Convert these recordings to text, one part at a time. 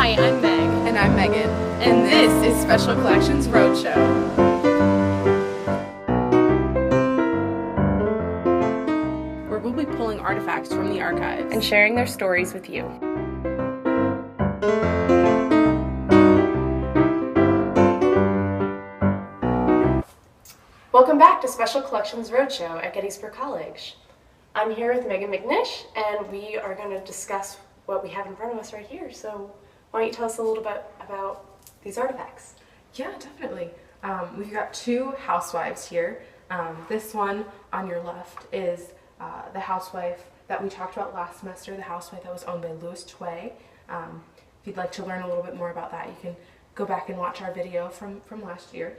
Hi, I'm Meg. And I'm Megan. And this is Special Collections Roadshow. Where we'll be pulling artifacts from the archives And sharing their stories with you. Welcome back to Special Collections Roadshow at Gettysburg College. I'm here with Megan McNish, and we are going to discuss what we have in front of us right here. So why don't you tell us a little bit about these artifacts? Yeah, definitely. We've got two housewives here. This one on your left is the housewife that we talked about last semester, the housewife that was owned by Lewis Tway. If you'd like to learn a little bit more about that, you can go back and watch our video from last year.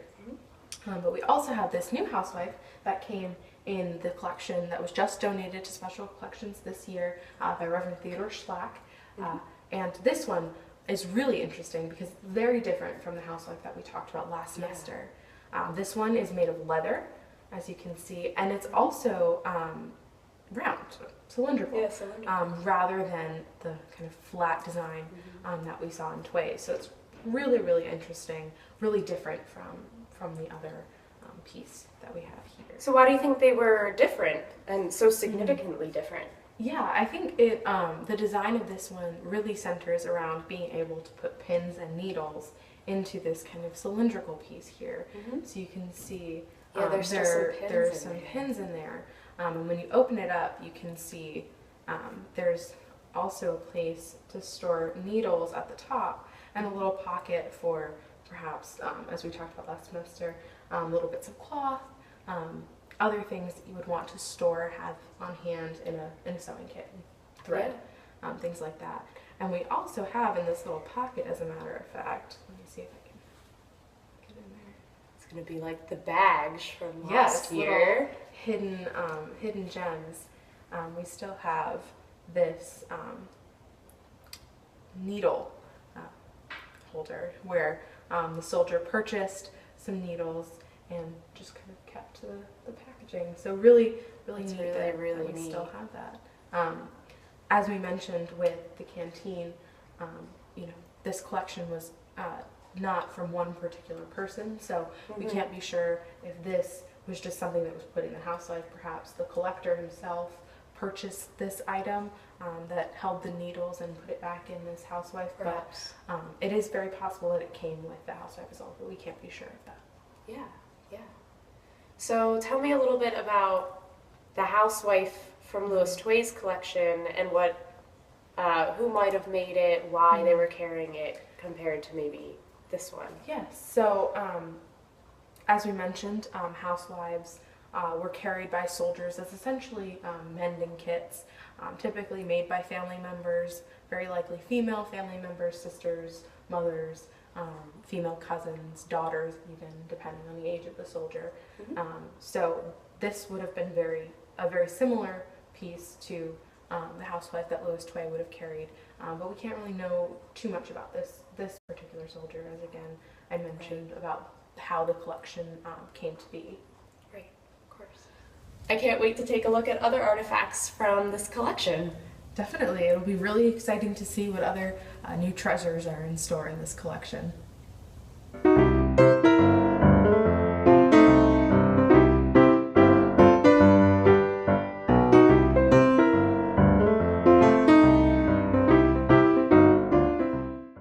But we also have this new housewife that came in the collection that was just donated to Special Collections this year by Reverend Theodore Schlach. And this one is really interesting because it's very different from the housewife that we talked about last semester. This one is made of leather, as you can see, and it's also round, cylindrical, rather than the kind of flat design that we saw in Tway. So it's really, really interesting, really different from the other piece that we have here. So why do you think they were different and so significantly different? Yeah, I think the design of this one really centers around being able to put pins and needles into this kind of cylindrical piece here. So you can see there's some pins in there. And when you open it up, you can see there's also a place to store needles at the top and a little pocket for perhaps, as we talked about last semester, little bits of cloth, other things that you would want to store, have on hand in a sewing kit, thread, things like that. And we also have in this little pocket, as a matter of fact, let me see if I can get in there. It's going to be like the bags from last year. Hidden gems. We still have this needle holder where the soldier purchased some needles and just kind of kept the packaging. So really neat that we still have that. As we mentioned with the canteen, this collection was not from one particular person, so we can't be sure if this was just something that was put in the housewife. Perhaps the collector himself purchased this item that held the needles and put it back in this housewife. Perhaps. But it is very possible that it came with the housewife as well, but we can't be sure of that. Yeah. So tell me a little bit about the housewife from Lewis Tway's collection and who might have made it, why they were carrying it compared to maybe this one. Yes. So as we mentioned, housewives were carried by soldiers as essentially mending kits, typically made by family members, very likely female family members, sisters, mothers, female cousins, daughters even, depending on the age of the soldier. So this would have been a very similar piece to the housewife that Lewis Tway would have carried, but we can't really know too much about this particular soldier, as again I mentioned about how the collection came to be. Right, of course. I can't wait to take a look at other artifacts from this collection. Definitely, it'll be really exciting to see what other new treasures are in store in this collection.